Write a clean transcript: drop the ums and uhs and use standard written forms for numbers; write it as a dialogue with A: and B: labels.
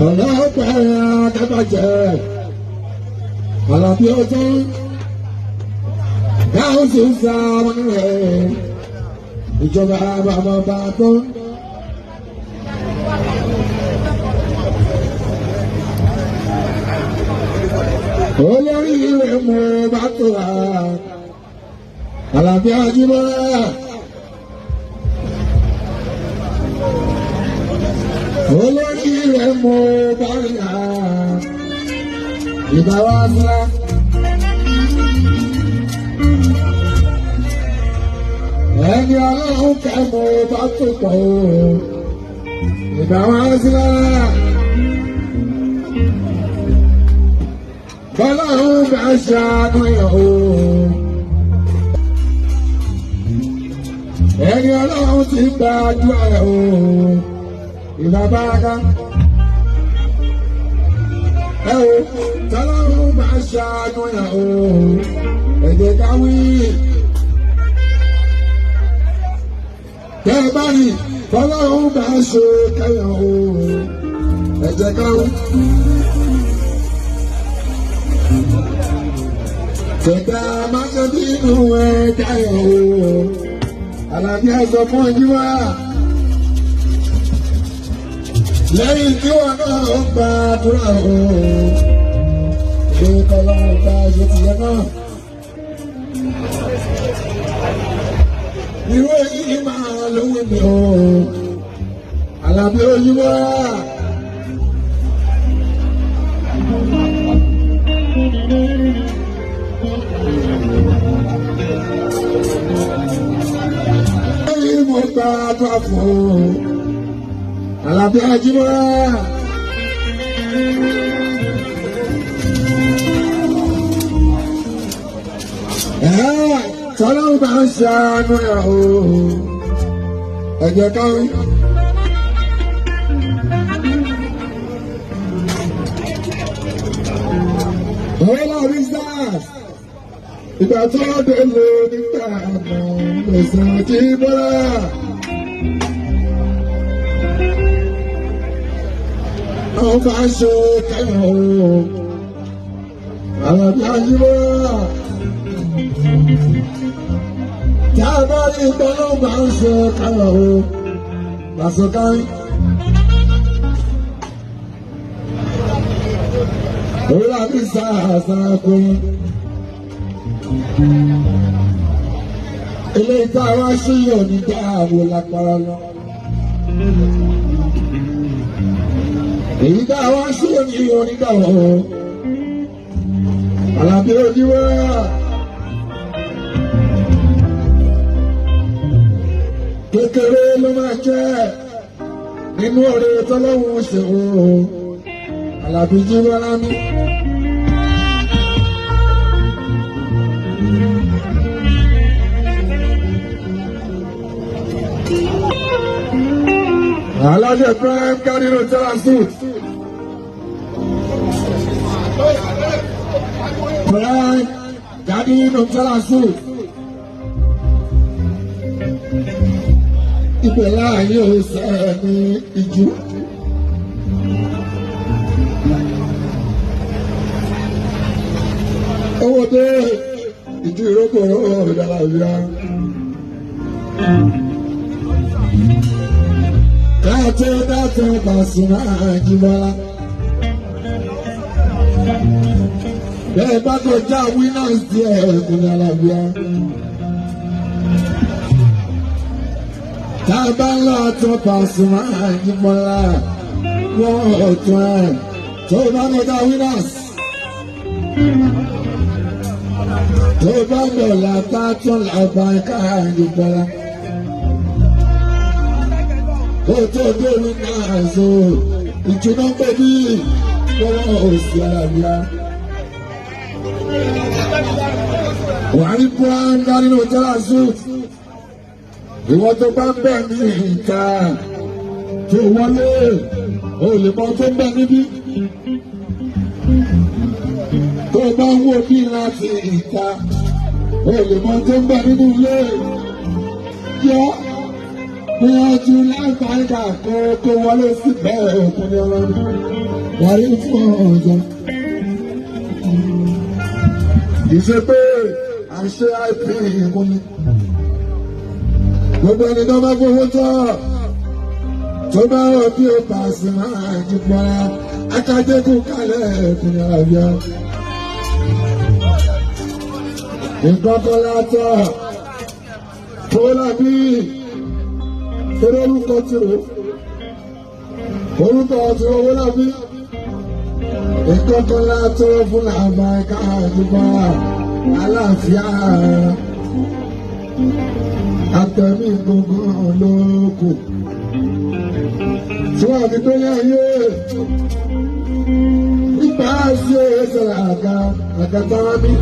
A: ọlọ́pàá àdàbàjẹ́ Àlàbí ọjọ́ káwọn sì ń sa wọn rẹ̀ ìjọba bàbá tó. Olórí rẹ̀ mo bá tó wá Àlàbí Ajíbọ́lá. Olórí rẹ̀ mo bá rí ha ìbá wa ńlá. Ẹni ọlọ́run kẹ́ mo bá tó pọ̀ o ìbá wa ńlá. Ọlọ́run bá ṣàánú yàn o. Ẹni ọlọ́run ti gbàdúrà rẹ̀ o. Ìlà bàràkà. Ẹ o, tọ́lọ́run bá ṣàánú yàn o. Ẹ jẹ́ ká wí. Tẹ́ ẹ bá rí, tọ́lọ́run bá ṣe kẹ́yàn o. Ẹ jẹ́ ká wí. Tẹ̀dá máa ń bínú ẹ̀dá ẹ̀ o. Àlàbí ẹ̀sọ́ fún ẹ̀yí wá. Lẹ́yìn tí wọ́n náà ń gba àdúrà o. Ṣé kọ́lọ́run bá ṣe ti yẹ náà? Irú èyí máa lówó mi o. Àlàbí ẹ̀yí wá. Mo gba àdúrà fún Àlàbí Ajíbọ́lá. Tọ́lọ́run bá ń ṣàánú ẹ̀ o. Ẹ jẹ́ ká wí. Olórí stars. Ìgbà tó dé lò nígbà àmọ́ lọ́sàn Ajíbọ́lá. Àwọn bá ṣe kẹ́yìn o. Àlàbí Ajíbọ́lá. Tí a bá rí ìtọ́nà bá ń ṣe kẹ́yìn o. Lásìkárí. Olórí stars kọrin. Ilé ìta wá sí òní dá àwọn lápára lọ. Èyí dá wá sí òní dá wọ́n. Àlàbí Ajíbọ́lá. Kékeré ló máa jẹ́ nínú ọ̀rẹ́ tọ́lọ́wọ́ ṣe o. Àlàbí Ajíbọ́lá mi. Alájẹ Prime Cardinal Tẹ́lá Suit. Prime Cardinal Tẹ́lá Suit. Ìpè láàyè òsè ní ìjú. Owó dé ìjú ìrókò ìdàlà ìyá. Dáàtọ̀ Pasuma Ajíbọ́lá. Bẹ́ẹ̀ bá kọjá winners díẹ̀ ìpínlẹ̀ Àlàbíà. Tá a bá ń lọ àtọ̀ Pasuma Ajíbọ́lá. Wọ́n ọ̀tún ẹ̀ tó bá kọjá winners. Tó bá ń bọ̀ látàtọ̀ làbáńká Ajíbọ́lá. Oto dórí náà so ìjọba ń bẹ̀ bí wọ́n òsì Àlàbíà. Wàhálì Prime Cardinal Tẹ́lá Suit. Ìwọ́n tó bá ń bẹ̀ ní ìta tó wọlé o lè mọ tó ń bẹ̀ níbí. Tó bá ń wò bí láti ìta o lè mọ tó ń bẹ̀ nínú ilé. Yọ. Bí wọ́n tún láǹfààní kó wọlé sí bẹ́ẹ̀ òkun ní ọlọ́run. wà rí fún ọjọ́. Ìṣe pé àṣẹ IP ìmúni. Gbogbo ẹni tó bá gbowó tọ́ tó bá rọ̀ bí ó bá sì máa jí pọ́nra akadékù kálẹ̀ ìpínlẹ̀ àbíá. Nǹkan kan látọ̀ tó lábí torí orúkọ tìrò owó lábí. Nǹkan kan látọ̀ fún àbá ẹ̀ka àdúgbò àlàáfíà. Àtẹ̀mí gbogbo olóko tí wọ́n fi tó yẹ ayé nípa ṣe é ṣẹlẹ̀ àgàtà mi.